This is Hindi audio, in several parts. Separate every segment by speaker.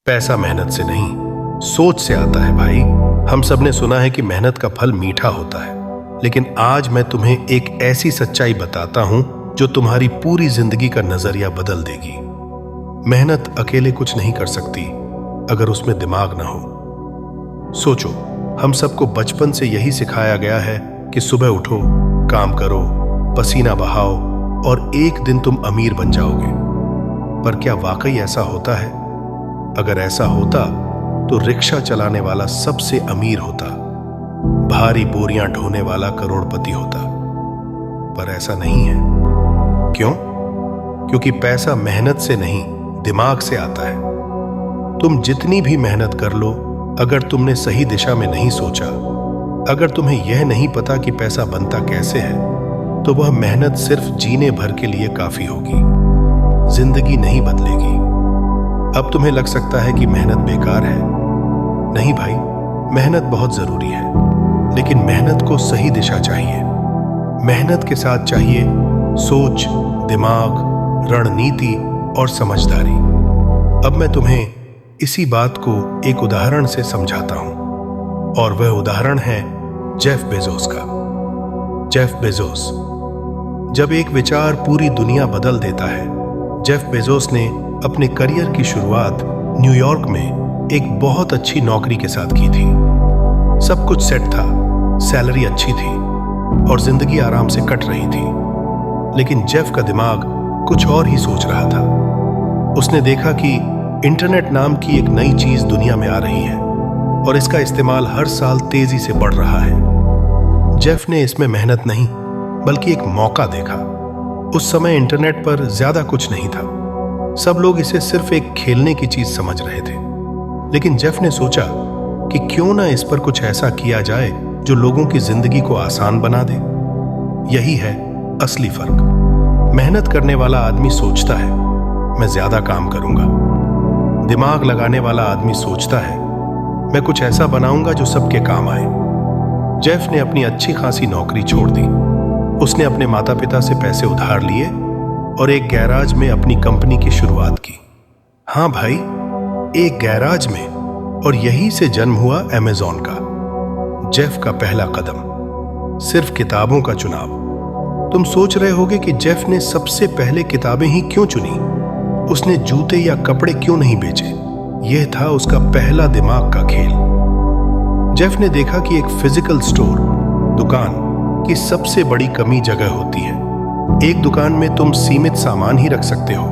Speaker 1: पैसा मेहनत से नहीं, सोच से आता है भाई। हम सब ने सुना है कि मेहनत का फल मीठा होता है, लेकिन आज मैं तुम्हें एक ऐसी सच्चाई बताता हूं जो तुम्हारी पूरी जिंदगी का नजरिया बदल देगी। मेहनत अकेले कुछ नहीं कर सकती अगर उसमें दिमाग ना हो। सोचो, हम सबको बचपन से यही सिखाया गया है कि सुबह उठो, काम करो, पसीना बहाओ और एक दिन तुम अमीर बन जाओगे। पर क्या वाकई ऐसा होता है? अगर ऐसा होता तो रिक्शा चलाने वाला सबसे अमीर होता, भारी बोरियां ढोने वाला करोड़पति होता। पर ऐसा नहीं है। क्यों? क्योंकि पैसा मेहनत से नहीं, दिमाग से आता है। तुम जितनी भी मेहनत कर लो, अगर तुमने सही दिशा में नहीं सोचा, अगर तुम्हें यह नहीं पता कि पैसा बनता कैसे है, तो वह मेहनत सिर्फ जीने भर के लिए काफी होगी, जिंदगी नहीं बदलेगी। अब तुम्हें लग सकता है कि मेहनत बेकार है। नहीं भाई, मेहनत बहुत जरूरी है, लेकिन मेहनत को सही दिशा चाहिए। मेहनत के साथ चाहिए सोच, दिमाग, रणनीति और समझदारी। अब मैं तुम्हें इसी बात को एक उदाहरण से समझाता हूं, और वह उदाहरण है जेफ बेजोस का। जेफ बेजोस, जब एक विचार पूरी दुनिया बदल देता है। जेफ बेजोस ने अपने करियर की शुरुआत न्यूयॉर्क में एक बहुत अच्छी नौकरी के साथ की थी। सब कुछ सेट था, सैलरी अच्छी थी और जिंदगी आराम से कट रही थी। लेकिन जेफ का दिमाग कुछ और ही सोच रहा था। उसने देखा कि इंटरनेट नाम की एक नई चीज दुनिया में आ रही है और इसका इस्तेमाल हर साल तेजी से बढ़ रहा है। जेफ ने इसमें मेहनत नहीं, बल्कि एक मौका देखा। उस समय इंटरनेट पर ज्यादा कुछ नहीं था, सब लोग इसे सिर्फ एक खेलने की चीज समझ रहे थे। लेकिन जेफ ने सोचा कि क्यों ना इस पर कुछ ऐसा किया जाए जो लोगों की जिंदगी को आसान बना दे। यही है असली फर्क। मेहनत करने वाला आदमी सोचता है, मैं ज्यादा काम करूंगा। दिमाग लगाने वाला आदमी सोचता है, मैं कुछ ऐसा बनाऊंगा जो सबके काम आए। जेफ ने अपनी अच्छी खासी नौकरी छोड़ दी। उसने अपने माता पिता से पैसे उधार लिए और एक गैराज में अपनी कंपनी की शुरुआत की। हाँ भाई, एक गैराज में। और यही से जन्म हुआ अमेज़न का। जेफ का पहला कदम, सिर्फ किताबों का चुनाव। तुम सोच रहे होगे कि जेफ ने सबसे पहले किताबें ही क्यों चुनी? उसने जूते या कपड़े क्यों नहीं बेचे? यह था उसका पहला दिमाग का खेल। जेफ ने देखा कि एक फिजिकल स्टोर, दुकान की सबसे बड़ी कमी जगह होती है। एक दुकान में तुम सीमित सामान ही रख सकते हो,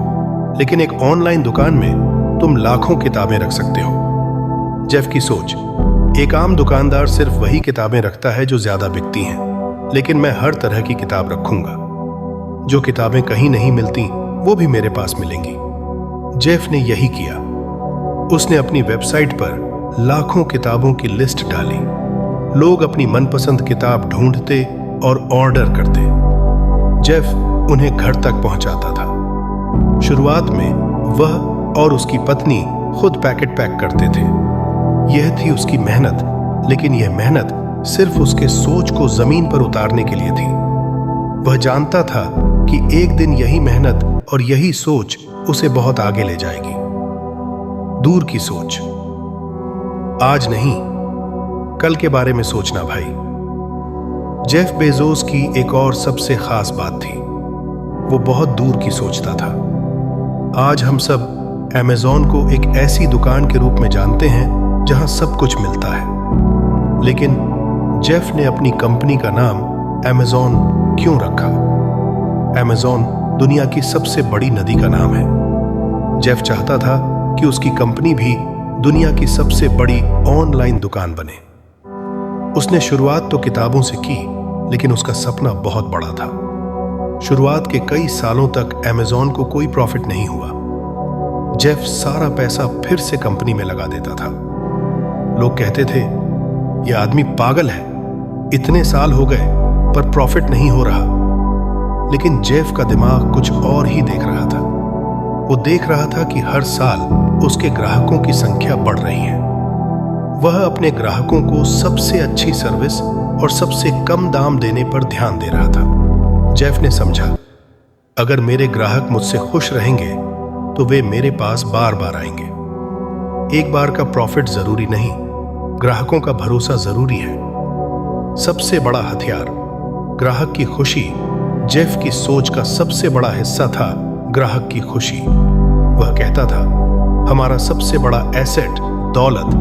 Speaker 1: लेकिन एक ऑनलाइन दुकान में तुम लाखों किताबें रख सकते हो। जेफ की सोच, एक आम दुकानदार सिर्फ वही किताबें रखता है जो ज्यादा बिकती हैं, लेकिन मैं हर तरह की किताब रखूंगा। जो किताबें कहीं नहीं मिलती वो भी मेरे पास मिलेंगी। जेफ ने यही किया। उसने अपनी वेबसाइट पर लाखों किताबों की लिस्ट डाली। लोग अपनी मनपसंद किताब ढूंढते और ऑर्डर करते। जेफ उन्हें घर तक पहुंचाता था। शुरुआत में वह और उसकी पत्नी खुद पैकेट पैक करते थे। यह थी उसकी मेहनत, लेकिन यह मेहनत सिर्फ उसके सोच को जमीन पर उतारने के लिए थी। वह जानता था कि एक दिन यही मेहनत और यही सोच उसे बहुत आगे ले जाएगी। दूर की सोच, आज नहीं, कल के बारे में सोचना भाई। जेफ बेजोस की एक और सबसे खास बात थी, वो बहुत दूर की सोचता था। आज हम सब अमेज़न को एक ऐसी दुकान के रूप में जानते हैं जहां सब कुछ मिलता है, लेकिन जेफ ने अपनी कंपनी का नाम अमेज़न क्यों रखा? अमेज़न दुनिया की सबसे बड़ी नदी का नाम है। जेफ चाहता था कि उसकी कंपनी भी दुनिया की सबसे बड़ी ऑनलाइन दुकान बने। उसने शुरुआत तो किताबों से की, लेकिन उसका सपना बहुत बड़ा था। शुरुआत के कई सालों तक अमेज़न को कोई प्रॉफिट नहीं हुआ। जेफ सारा पैसा फिर से कंपनी में लगा देता था। लोग कहते थे, यह आदमी पागल है, इतने साल हो गए पर प्रॉफिट नहीं हो रहा। लेकिन जेफ का दिमाग कुछ और ही देख रहा था। वो देख रहा था कि हर साल उसके ग्राहकों की संख्या बढ़ रही है। वह अपने ग्राहकों को सबसे अच्छी सर्विस और सबसे कम दाम देने पर ध्यान दे रहा था। जेफ ने समझा, अगर मेरे ग्राहक मुझसे खुश रहेंगे तो वे मेरे पास बार बार आएंगे। एक बार का प्रॉफिट जरूरी नहीं, ग्राहकों का भरोसा जरूरी है। सबसे बड़ा हथियार ग्राहक की खुशी। जेफ की सोच का सबसे बड़ा हिस्सा था ग्राहक की खुशी। वह कहता था, हमारा सबसे बड़ा एसेट, दौलत,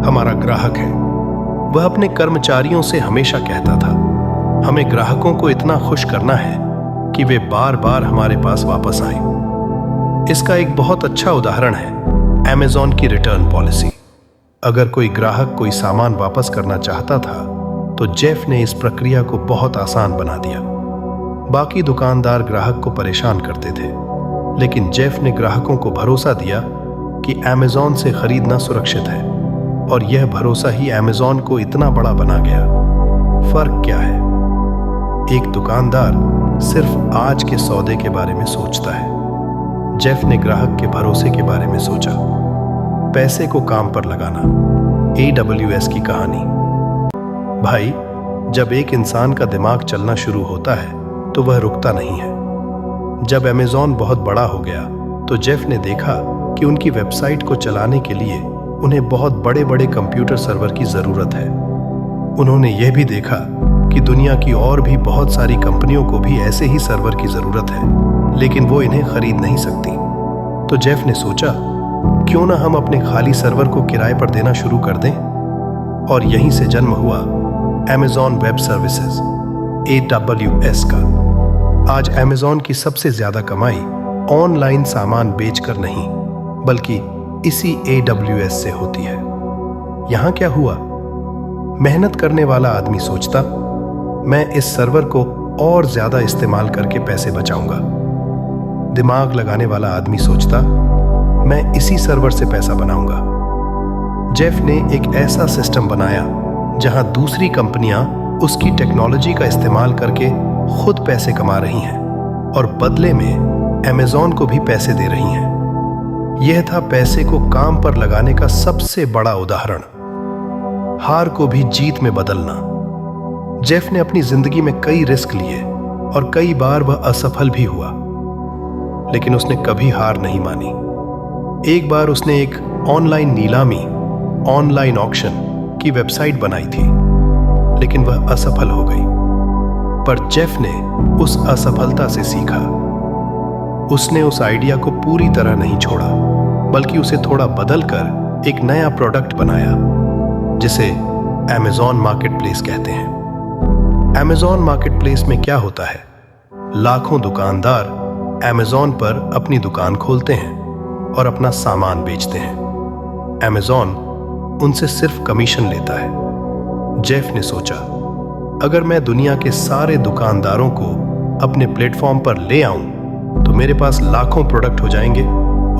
Speaker 1: हमारा ग्राहक है। वह अपने कर्मचारियों से हमेशा कहता था, हमें ग्राहकों को इतना खुश करना है कि वे बार बार हमारे पास वापस आए। इसका एक बहुत अच्छा उदाहरण है Amazon की रिटर्न पॉलिसी। अगर कोई ग्राहक कोई सामान वापस करना चाहता था तो जेफ ने इस प्रक्रिया को बहुत आसान बना दिया। बाकी दुकानदार ग्राहक को परेशान करते थे, लेकिन जेफ ने ग्राहकों को भरोसा दिया कि Amazon से खरीदना सुरक्षित है, और यह भरोसा ही Amazon को इतना बड़ा बना गया। फर्क क्या है? एक दुकानदार सिर्फ आज के सौदे के बारे में सोचता है, जेफ ने ग्राहक के भरोसे के बारे में सोचा। पैसे को काम पर लगाना, AWS की कहानी। भाई, जब एक इंसान का दिमाग चलना शुरू होता है तो वह रुकता नहीं है। जब Amazon बहुत बड़ा हो गया तो जेफ ने देखा कि उनकी वेबसाइट को चलाने के लिए उन्हें बहुत बड़े बड़े कंप्यूटर सर्वर की जरूरत है। उन्होंने यह भी देखा कि दुनिया की और भी बहुत सारी कंपनियों को भी ऐसे ही सर्वर की जरूरत है, लेकिन वो इन्हें खरीद नहीं सकती। तो जेफ ने सोचा, क्यों ना हम अपने खाली सर्वर को किराए पर देना शुरू कर दें। और यहीं से जन्म हुआ Amazon वेब सर्विसेज, AWS का। आज Amazon की सबसे ज्यादा कमाई ऑनलाइन सामान बेचकर नहीं, बल्कि इसी AWS से होती है। यहां क्या हुआ? मेहनत करने वाला आदमी सोचता, मैं इस सर्वर को और ज्यादा इस्तेमाल करके पैसे बचाऊंगा। दिमाग लगाने वाला आदमी सोचता, मैं इसी सर्वर से पैसा बनाऊंगा। जेफ ने एक ऐसा सिस्टम बनाया जहां दूसरी कंपनियां उसकी टेक्नोलॉजी का इस्तेमाल करके खुद पैसे कमा रही हैं और बदले में Amazon को भी पैसे दे रही हैं। यह था पैसे को काम पर लगाने का सबसे बड़ा उदाहरण। हार को भी जीत में बदलना। जेफ ने अपनी जिंदगी में कई रिस्क लिए और कई बार वह असफल भी हुआ, लेकिन उसने कभी हार नहीं मानी। एक बार उसने एक ऑनलाइन नीलामी, ऑनलाइन ऑक्शन की वेबसाइट बनाई थी, लेकिन वह असफल हो गई। पर जेफ ने उस असफलता से सीखा। उसने उस आइडिया को पूरी तरह नहीं छोड़ा, बल्कि उसे थोड़ा बदलकर एक नया प्रोडक्ट बनाया, जिसे Amazon मार्केटप्लेस कहते हैं। Amazon मार्केटप्लेस में क्या होता है? लाखों दुकानदार Amazon पर अपनी दुकान खोलते हैं और अपना सामान बेचते हैं। Amazon उनसे सिर्फ कमीशन लेता है। जेफ ने सोचा, अगर मैं दुनिया के सारे दुकानदारों को अपने प्लेटफॉर्म पर ले आऊं तो मेरे पास लाखों प्रोडक्ट हो जाएंगे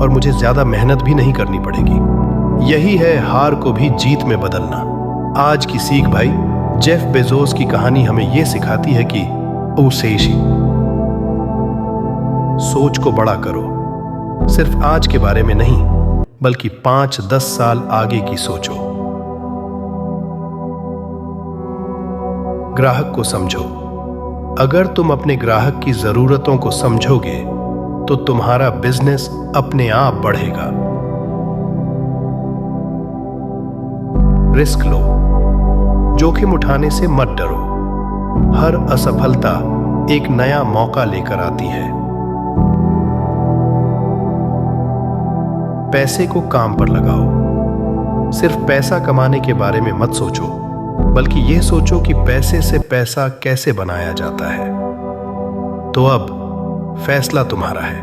Speaker 1: और मुझे ज्यादा मेहनत भी नहीं करनी पड़ेगी। यही है हार को भी जीत में बदलना। आज की सीख भाई, जेफ बेजोस की कहानी हमें यह सिखाती है कि सोच को बड़ा करो। सिर्फ आज के बारे में नहीं, बल्कि 5-10 साल आगे की सोचो। ग्राहक को समझो। अगर तुम अपने ग्राहक की जरूरतों को समझोगे तो तुम्हारा बिजनेस अपने आप बढ़ेगा। रिस्क लो। जोखिम उठाने से मत डरो। हर असफलता एक नया मौका लेकर आती है। पैसे को काम पर लगाओ। सिर्फ पैसा कमाने के बारे में मत सोचो, बल्कि यह सोचो कि पैसे से पैसा कैसे बनाया जाता है। तो अब फैसला तुम्हारा है।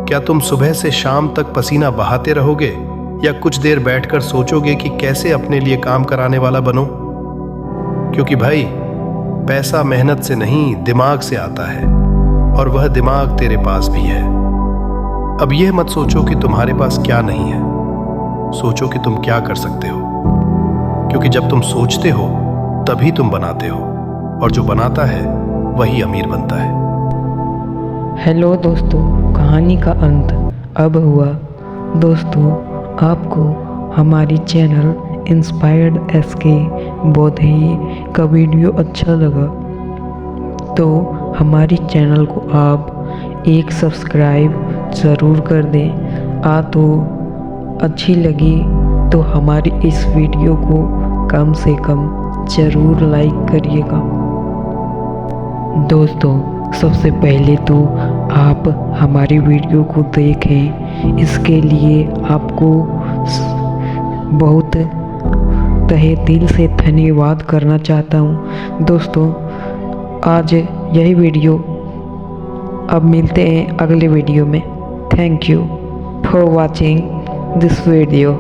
Speaker 1: क्या तुम सुबह से शाम तक पसीना बहाते रहोगे या कुछ देर बैठकर सोचोगे कि कैसे अपने लिए काम कराने वाला बनो? क्योंकि भाई, पैसा मेहनत से नहीं, दिमाग से आता है, और वह दिमाग तेरे पास भी है। अब यह मत सोचो कि तुम्हारे पास क्या नहीं है, सोचो कि तुम क्या कर सकते हो। क्योंकि जब तुम सोचते हो तभी तुम बनाते हो, और जो बनाता है वही अमीर बनता है।
Speaker 2: हेलो दोस्तों, कहानी का अंत अब हुआ। दोस्तों, आपको हमारी चैनल इंस्पायर्ड SK बोधई का वीडियो अच्छा लगा तो हमारी चैनल को आप एक सब्सक्राइब ज़रूर कर दें। तो अच्छी लगी तो हमारी इस वीडियो को कम से कम ज़रूर लाइक करिएगा। दोस्तों सबसे पहले तो आप हमारी वीडियो को देखें, इसके लिए आपको बहुत तहे दिल से धन्यवाद करना चाहता हूँ। दोस्तों आज यही वीडियो, अब मिलते हैं अगले वीडियो में। Thank you for watching this video.